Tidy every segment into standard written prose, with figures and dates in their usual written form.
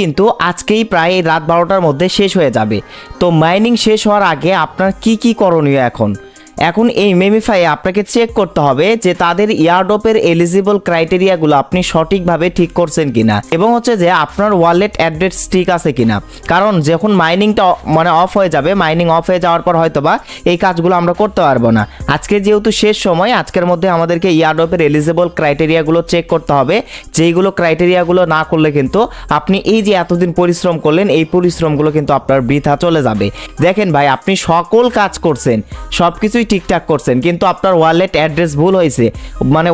কিন্তু আজকেই প্রায় রাত 12টার মধ্যে শেষ হয়ে যাবে। তো মাইনিং শেষ হওয়ার আগে আপনার কি করণীয় এখন এই মেমিফাই আপনাকে চেক করতে হবে যে তাদের ইয়ারড্রপের এলিজিবল ক্রাইটেরিয়াগুলো আপনি সঠিকভাবে ঠিক করছেন কিনা, এবং হচ্ছে যে আপনার ওয়ালেট অ্যাড্রেস ঠিক আছে কিনা। কারণ যখন মাইনিংটা অফ হয়ে যাবে, মাইনিং অফ হয়ে যাওয়ার পর হয়তোবা এই কাজগুলো আমরা করতে পারবো না। আজকে যেহেতু শেষ সময়, আজকের মধ্যে আমাদেরকে ইয়ারড্রপের এলিজিবল ক্রাইটেরিয়াগুলো চেক করতে হবে। যেইগুলো ক্রাইটেরিয়াগুলো না করলে কিন্তু আপনি এই যে এতদিন পরিশ্রম করলেন, এই পরিশ্রমগুলো কিন্তু আপনার বৃথা চলে যাবে। দেখেন ভাই, আপনি সকল কাজ করছেন, সব কিছুই ঠিকঠাক করছেন, কিন্তু আপনার ওয়ালেট অ্যাড্রেস ভুল হয়েছে,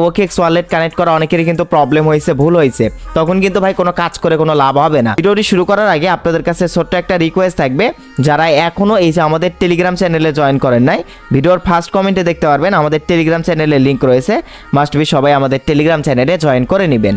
ওকেএক্স ওয়ালেট কানেক্ট করা অনেকেরই কিন্তু প্রবলেম হয়েছে, ভুল হয়েছে, তখন কিন্তু ভাই কোনো কাজ করে কোনো লাভ হবে না। ভিডিওটি শুরু করার আগে আপনাদের কাছে ছোট্ট একটা রিকোয়েস্ট থাকবে, যারা এখনও এই যে আমাদের টেলিগ্রাম চ্যানেলে জয়েন করেন নাই, ভিডিওর ফার্স্ট কমেন্টে দেখতে পারবেন আমাদের টেলিগ্রাম চ্যানেলের লিঙ্ক রয়েছে। মাস্ট বি সবাই আমাদের টেলিগ্রাম চ্যানেলে জয়েন করে নেবেন।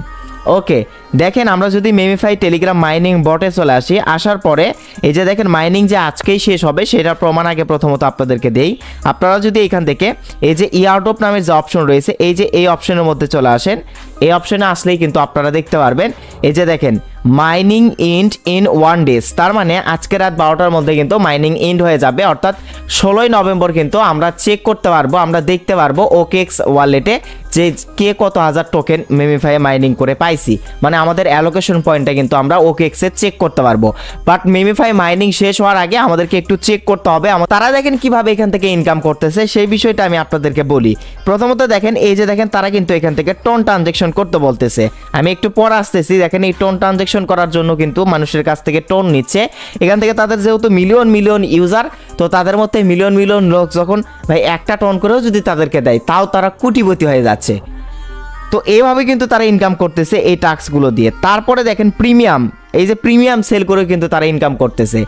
ওকে, দেখেন আমরা যদি মেমিফাই টেলিগ্রাম মাইনিং বটে চলে আসি, আসার পরে এই যে দেখেন মাইনিং যে আজকেই শেষ হবে সেটার প্রমাণ আগে প্রথমত আপনাদেরকে দেই। আপনারা যদি এখান থেকে এই যে ইয়ারড্রপ নামের যে অপশন রয়েছে, এই যে এই অপশনের মধ্যে চলে আসেন, এই অপশনে আসলেই কিন্তু আপনারা দেখতে পারবেন এই যে দেখেন মাইনিং ইন্ড ইন 1 ডেজ। তার মানে আজকে রাত 12টার মধ্যে কিন্তু মাইনিং ইন্ড হয়ে যাবে, অর্থাৎ 16ই নভেম্বর কিন্তু আমরা চেক করতে পারবো, আমরা দেখতে পারবো ওকেএক্স ওয়ালেটে যে কে কত হাজার টোকেন মেমিফাইয়ে মাইনিং করে পাইছি। মানে আমাদের অ্যালোকেশন পয়েন্টটা কিন্তু আমরা ওকেএক্সে চেক করতে পারবো। বাট মেমিফাই মাইনিং শেষ হওয়ার আগে আমাদেরকে একটু চেক করতে হবে তারা দেখেন কিভাবে এখান থেকে ইনকাম করতেছে, সেই বিষয়টা আমি আপনাদেরকে বলি। প্রথমত দেখেন এই যে দেখেন তারা কিন্তু এখান থেকে টোন ট্রানজেকশন করতে বলতেছে। আমি একটু পর আসতেছি। দেখেন এই টোন ট্রানজেকশন করার জন্য কিন্তু মানুষের কাছ থেকে টোন নিচ্ছে। এখান থেকে তাদের যেহেতু মিলিয়ন ইউজার, তো তাদের মধ্যে মিলিয়ন লোক যখন ভাই একটা টোন করেও যদি তাদেরকে দেয়, তাও তারা কোটিপতি হয়ে যাচ্ছে। তো এইভাবে কিন্তু তারা ইনকাম করতেছে এই টাস্কগুলো দিয়ে। তারপরে দেখেন প্রিমিয়াম, এই যে প্রিমিয়াম সেল করে কিন্তু তারা ইনকাম করতেছে,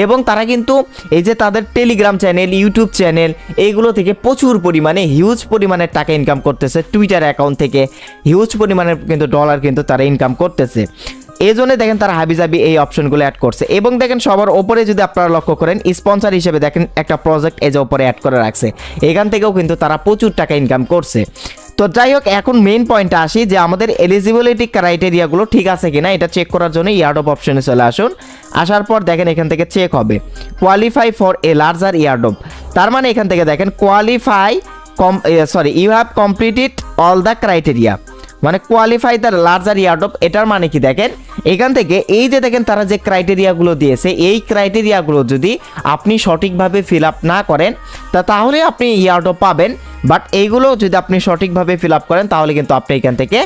এবং তারা কিন্তু এই যে তাদের টেলিগ্রাম চ্যানেল, ইউটিউব চ্যানেল, এইগুলো থেকে প্রচুর পরিমাণে হিউজ পরিমাণের টাকা ইনকাম করতেছে। টুইটার অ্যাকাউন্ট থেকে হিউজ পরিমাণের কিন্তু ডলার কিন্তু তারা ইনকাম করতেছে। এই জন্য দেখেন তারা হাবিজাবি এই অপশনগুলো অ্যাড করছে। এবং দেখেন সবার ওপরে যদি আপনারা লক্ষ্য করেন, স্পন্সর হিসেবে দেখেন একটা প্রজেক্ট এই যে ওপরে অ্যাড করে রাখছে, এখান থেকেও কিন্তু তারা প্রচুর টাকা ইনকাম করছে। তো যাই হোক, এখন মেইন পয়েন্টে আসি যে আমাদের এলিজিবিলিটি ক্রাইটেরিয়াগুলো ঠিক আছে কিনা এটা চেক করার জন্য ইয়ারড্রপ অপশনে চলে আসুন। আসার পর দেখেন এখান থেকে চেক হবে qualify for a larger airdrop. তার মানে এখান থেকে দেখেন you have completed all the criteria, মানে কোয়ালিফাই দ্য লার্জার ইয়ারড্রপ। এটার মানে কি দেখেন এখান থেকে এই যে দেখেন তারা যে ক্রাইটেরিয়াগুলো দিয়েছে, এই ক্রাইটেরিয়াগুলো যদি আপনি সঠিকভাবে ফিল আপ না করেন তাহলে আপনি ইয়ারড্রপ পাবেন। বাট এইগুলো যদি আপনি সঠিকভাবে ফিল আপ করেন তাহলে কিন্তু আপনি এখান থেকে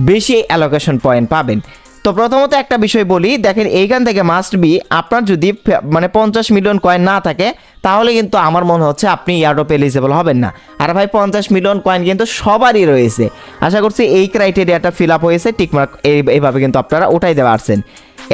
বেশি অ্যালোকেশন পয়েন্ট পাবেন। তো প্রথমত একটা বিষয় বলি, দেখেন এইখান থেকে মাস্ট বি আপনার যদি 50 মিলিয়ন কয়েন না থাকে, তাহলে কিন্তু আমার মনে হচ্ছে আপনি ইয়ারড্রপ এলিজিবল হবেন না। আর ভাই 50 মিলিয়ন কয়েন কিন্তু সবারই রয়েছে। আশা করছি এই ক্রাইটেরিয়াটা ফিল আপ হয়েছে, টিকমার্ক এইভাবে কিন্তু আপনারা উঠাই দিতে পারছেন।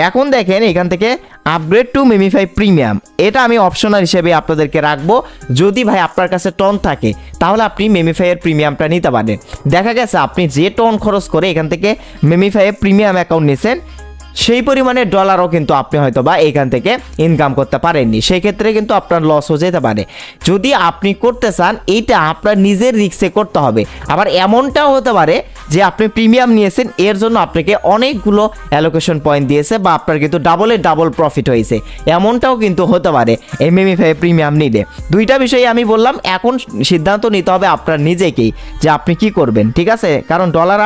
এখন দেখেন এখান থেকে আপগ্রেড টু মেমিফাই প্রিমিয়াম, এটা আমি অপশনাল হিসেবে আপনাদেরকে রাখবো। যদি ভাই আপনার কাছে টন থাকে তাহলে আপনি মেমিফাইয়ের প্রিমিয়ামটা নিতে পারেন। দেখা গেছে আপনি যে টন খরচ করে এখান থেকে মেমিফাইয়ের প্রিমিয়াম অ্যাকাউন্ট নিয়েছেন, সেই পরিমাণে ডলারও কিন্তু আপনি হয়তো বা এখান থেকে ইনকাম করতে পারেননি, সেই ক্ষেত্রে কিন্তু আপনার লস হয়ে যেতে পারে। যদি আপনি করতে চান এইটা আপনার নিজের রিস্কে করতে হবে। আবার এমনটাও হতে পারে যে আপনি প্রিমিয়াম নিয়েছেন, এর জন্য আপনাকে অনেকগুলো অ্যালোকেশন পয়েন্ট দিয়েছে বা আপনার কিন্তু ডাবল প্রফিট হয়েছে, এমনটাও কিন্তু হতে পারে এই মেমিফাই প্রিমিয়াম নিলে। দুইটা বিষয় আমি বললাম, এখন সিদ্ধান্ত নিতে হবে আপনার নিজেকেই যে আপনি কি করবেন, ঠিক আছে? কারণ ডলার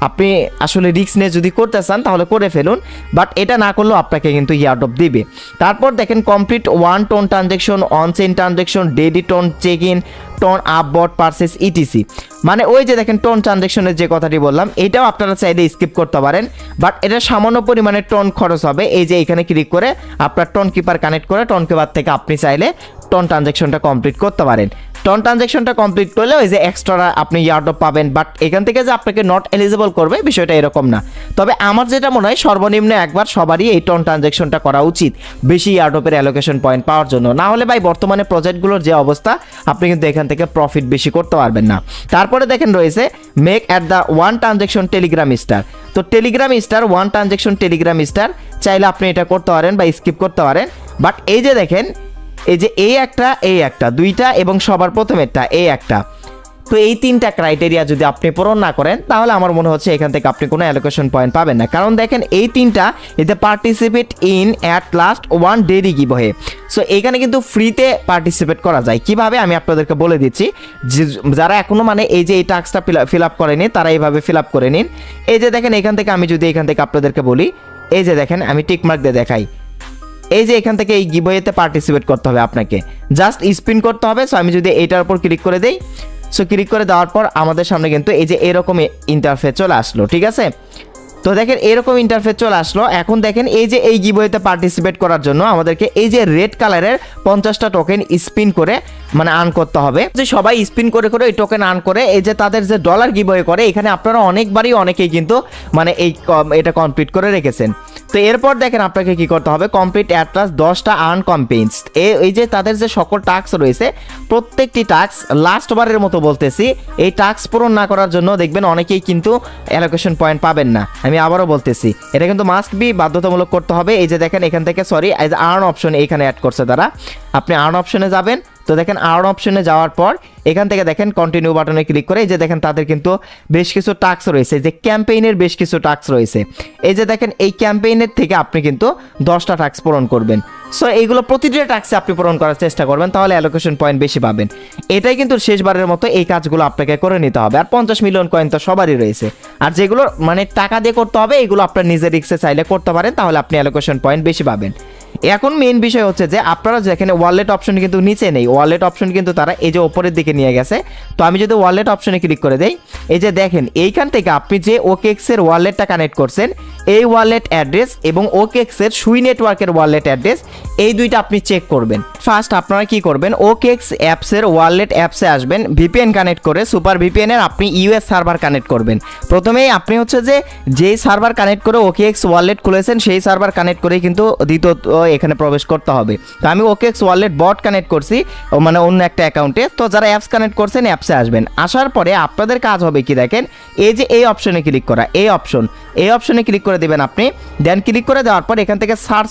আপনি আসলে রিস্ক নিয়ে যদি করতে চান তাহলে করে ফেলুন, বাট এটা না করলেও আপনাকে কিন্তু ইয়ারড্রপ দিবে। তারপর দেখেন complete 1 TON transaction, on chain transaction, daily TON check in, TON up bot purchase etc. মানে ওই যে দেখেন টোন ট্রানজেকশনের যে কথাটি বললাম, এটাও আপনারা চাইলে স্কিপ করতে পারেন, বাট এটা সামান্য পরিমাণে টোন খরচ হবে। এই যে এখানে ক্লিক করে আপনার টোন কিপার কানেক্ট করে টোন কিপার থেকে আপনি চাইলে টোন ট্রানজেকশনটা কমপ্লিট করতে পারেন। টোন ট্রানজেকশনটা কমপ্লিট করলে ওই যে এক্সট্রা আপনি ইয়ারড্রপ পাবেন, বাট এখান থেকে যে আপনাকে নট এলিজিবল করবে বিষয়টা এরকম না। তবে আমার যেটা মনে হয় সর্বনিম্ন একবার সবারই এই টোন ট্রানজেকশনটা করা উচিত বেশি ইয়ারড্রপের অ্যালোকেশন পয়েন্ট পাওয়ার জন্য। না হলে ভাই বর্তমানে প্রজেক্টগুলোর যে অবস্থা, আপনি কিন্তু এখান থেকে প্রফিট বেশি করতে পারবেন না। তারপরে দেখেন রয়েছে make at the 1 transaction Telegram star. তো Telegram star 1 transaction Telegram star চাইলে আপনি এটা করতে পারেন বা স্কিপ করতে পারেন। বাট এই যে দেখেন এই যে এই একটা দুইটা এবং সবার প্রথমেরটা এই একটা, তো এই 3টা ক্রাইটেরিয়া যদি আপনি পূরণ না করেন তাহলে আমার মনে হচ্ছে এখান থেকে আপনি কোনো অ্যালোকেশন পয়েন্ট পাবেন না। কারণ দেখেন এই 3টা এতে participate in at last 1 daily giveaway. So এখানে কিন্তু ফ্রিতে পার্টিসিপেট করা যায়। কিভাবে আমি আপনাদেরকে বলে দিচ্ছি, যারা এখনো মানে এই যে এই টাস্কটা ফিল আপ করেনি তারা এইভাবে ফিল আপ করে নিন। এই যে দেখেন এখান থেকে আমি যদি এখান থেকে আপনাদেরকে বলি, এই যে দেখেন আমি টিক মার্ক দিয়ে দেখাই, এই যে এখান থেকে এই গিভওয়েতে পার্টিসিপেট করতে হবে আপনাকে, জাস্ট স্পিন করতে হবে। সো আমি যদি এইটার উপর ক্লিক করে দেই, সো ক্লিক করে দেওয়ার পর আমাদের সামনে কিন্তু এই যে এরকম ইন্টারফেস চলে আসলো, ঠিক আছে। তো দেখেন এরকম ইন্টারফেস চলে আসলো। এখন দেখেন এই যে এই গিভওয়েতে পার্টিসিপেট করার জন্য আমাদেরকে এই যে রেড কালারের 50টা টোকেন স্পিন করে মানে আর্ন করতে হবে। যে সবাই স্পিন করে করে এই টোকেন আর্ন করে এই যে তাদের যে ডলার গিভওয়ে করে, এখানে আপনারা অনেকবারই অনেকেই কিন্তু মানে এটা কমপ্লিট করে রেখেছেন। তো এরপর দেখেন আপনাকে কি করতে হবে, কমপ্লিট অ্যাট লাস্ট 10টা আর্ন কম্পেন্স। এই যে তাদের যে সকল টাস্ক রয়েছে প্রত্যেকটি টাস্ক লাস্ট বারের মতো বলতেছি, এই টাস্ক পূরণ না করার জন্য দেখবেন অনেকেই কিন্তু অ্যালোকেশন পয়েন্ট পাবেন না। আমি আবারও বলতেছি এটা কিন্তু মাস্ট বি বাধ্যতামূলক করতে হবে। এই যে দেখেন এখান থেকে এই যে আর্ন অপশন এইখানে অ্যাড করছে তারা, আপনি আর্ন অপশনে যাবেন। তো দেখেন আর্ন অপশনে যাওয়ার পর এখান থেকে দেখেন কন্টিনিউ বাটনে ক্লিক করে এই যে দেখেন তাদের কিন্তু বেশ কিছু টাস্ক রয়েছে, যে ক্যাম্পেইনের বেশ কিছু টাস্ক রয়েছে। এই যে দেখেন এই ক্যাম্পেইনের থেকে আপনি কিন্তু 10টা টাস্ক পূরণ করবেন। সো এইগুলো প্রতিটা টাস্কে আপনি পূরণ করার চেষ্টা করবেন, তাহলে অ্যালোকেশন পয়েন্ট বেশি পাবেন। এটাই কিন্তু শেষবারের মতো এই কাজগুলো আপনাকে করে নিতে হবে। আর 50 মিলিয়ন কয়েন তো সবারই রয়েছে, আর যেগুলো মানে টাকা দিয়ে করতে হবে এগুলো আপনার নিজের রিক্সে চাইলে করতে পারেন, তাহলে আপনি অ্যালোকেশন পয়েন্ট বেশি পাবেন। এখন মেইন বিষয় হচ্ছে যে আপনারা যেখানে ওয়ালেট অপশন কিন্তু নিচে নেই, ওয়ালেট অপশন কিন্তু তারা এই যে ওপরের দিকে নিয়ে গেছে। তো আমি যদি ওয়ালেট অপশনে ক্লিক করে দেই, এই যে দেখেন এইখান থেকে আপনি যে ওকেএক্স এর ওয়ালেটটা কানেক্ট করছেন এই ওয়ালেট অ্যাড্রেস এবং ওকেএক্স এর সুই নেটওয়ার্কের ওয়ালেট অ্যাড্রেস, এই দুইটা আপনি চেক করবেন। ফার্স্ট আপনারা কি করবেন, ওকেএক্স অ্যাপসের ওয়ালেট অ্যাপসে আসবেন, ভিপিএন কানেক্ট করে সুপার ভিপিএন এর আপনি ইউএস সার্ভার কানেক্ট করবেন। প্রথমেই আপনি হচ্ছে যে যেই সার্ভার কানেক্ট করে ওকেএক্স ওয়ালেট খুলেছেন সেই সার্ভার কানেক্ট করেই কিন্তু দ্বিতীয়ত এখানে প্রবেশ করতে হবে। তো আমি ওকেএক্স ওয়ালেট বট কানেক্ট করছি মানে অন্য একটা অ্যাকাউন্টে। তো যারা অ্যাপস কানেক্ট করছেন অ্যাপসে আসবেন, আসার পরে আপনাদের কাজ হবে কি দেখেন, এই যে এই অপশনে ক্লিক করা, এই অপশনে ক্লিক করে দিবেন আপনি। দেন ক্লিক করে দেওয়ার পর এখান থেকে সার্চ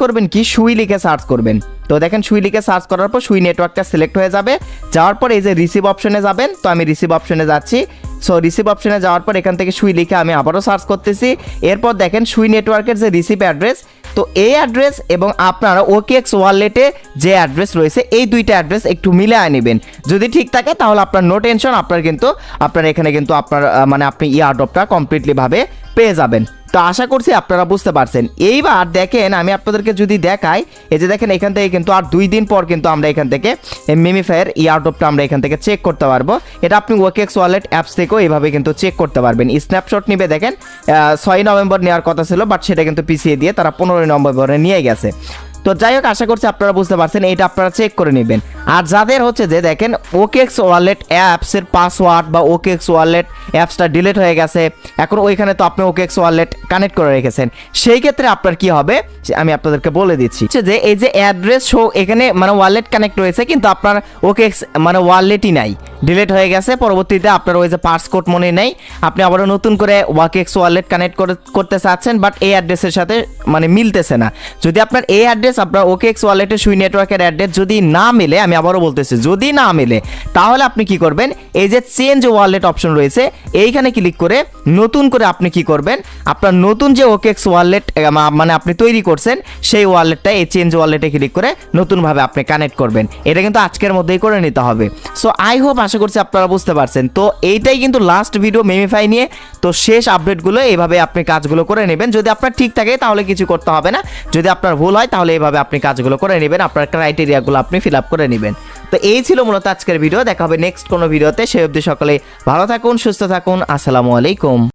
করবেন কি সুই লিখে সার্চ করবেন। তো দেখেন সুই লিখে সার্চ করার পর সুই নেটওয়ার্কটা সিলেক্ট হয়ে যাবে। যাওয়ার পর এই যে রিসিভ অপশনে যাবেন, তো আমি রিসিভ অপশনে যাচ্ছি। সো রিসিভ অপশনে যাওয়ার পর এখান থেকে সুই লিখে আমি আবারও সার্চ করতেছি। এরপর দেখেন সুই নেটওয়ার্কের যে রিসিভ অ্যাড্রেস, তো এই অ্যাড্রেস এবং আপনারা ওকেএক্স ওয়ালেটে যে অ্যাড্রেস রয়েছে এই দুইটা অ্যাড্রেস একটু মিলিয়ে নেবেন। যদি ঠিক থাকে তাহলে আপনার নো টেনশন, আপনার এখানে কিন্তু আপনার মানে আপনি ইয়ারড্রপটা কমপ্লিটলি ভাবে পেয়ে যাবেন। তো আশা করছি আপনারা বুঝতে পারছেন। এইবার দেখেন আমি আপনাদেরকে যদি দেখাই, এই যে দেখেন এখান থেকে কিন্তু আর 2 দিন পর কিন্তু আমরা এখান থেকে মেমিফায়ার ইয়ারড্রপটা আমরা এখান থেকে চেক করতে পারবো। এটা আপনি ওকেএক্স ওয়ালেট অ্যাপস থেকেও এইভাবে কিন্তু চেক করতে পারবেন। স্ন্যাপশট নিবে দেখেন 6 নভেম্বর নেওয়ার কথা ছিল, বাট সেটা কিন্তু পিছিয়ে দিয়ে তারা 15 নভেম্বরে নিয়ে গেছে। তো যাই হোক আশা করছি আপনারা বুঝতে পারছেন, এইটা আপনারা চেক করে নেবেন। আর যাদের হচ্ছে যে দেখেন ওকেএক্স ওয়ালেট অ্যাপসের পাসওয়ার্ড বা ওকেএক্স ওয়ালেট অ্যাপসটা ডিলিট হয়ে গেছে, এখন ওইখানে তো আপনি ওকেএক্স ওয়ালেট কানেক্ট করে রেখেছেন, সেই ক্ষেত্রে আপনার কি হবে আমি আপনাদেরকে বলে দিচ্ছি। যে এই যে অ্যাড্রেস শো এখানে মানে ওয়ালেট কানেক্ট রয়েছে কিন্তু আপনার ওকেএক্স মানে ওয়ালেটই নাই, ডিলিট হয়ে গেছে। পরবর্তীতে আপনার ওই যে পার্স কোড মনে নেই, আপনি আবারও নতুন করে ওকেএক্স ওয়ালেট কানেক্ট করতে চাচ্ছেন, বাট এই অ্যাড্রেসের সাথে মানে মিলতেছে না। যদি আপনার এই অ্যাড্রেস আপনার ওকেএক্স ওয়ালেটের সুই নেটওয়ার্কের অ্যাড্রেস যদি না মেলে, আমি আবারও বলতেছি যদি না মেলে, তাহলে আপনি কি করবেন, এই যে চেঞ্জ ওয়ালেট অপশন রয়েছে এইখানে ক্লিক করে নতুন করে আপনি কি করবেন, আপনার নতুন যে ওকেএক্স ওয়ালেট মানে আপনি তৈরি করছেন সেই ওয়ালেটটা এই চেঞ্জ ওয়ালেটে ক্লিক করে নতুনভাবে আপনি কানেক্ট করবেন। এটা কিন্তু আজকের মধ্যেই করে নিতে হবে। সো আই হোপ আশা করছি আপনারা বুঝতে পারছেন। তো এইটাই কিন্তু লাস্ট ভিডিও মেমিফাই নিয়ে। তো শেষ আপডেটগুলো এইভাবে আপনি কাজগুলো করে নেবেন। যদি আপনার ঠিক থাকে তাহলে কিছু করতে হবে না, যদি আপনার ভুল হয় তাহলে এইভাবে আপনি কাজগুলো করে নেবেন, আপনার ক্রাইটেরিয়াগুলো আপনি ফিল আপ করে নেবেন। তো এই ছিল মূলত আজকের ভিডিও। দেখা হবে নেক্সট কোনো ভিডিওতে। সেই অবধি সকলে ভালো থাকুন, সুস্থ থাকুন। আসসালামু আলাইকুম।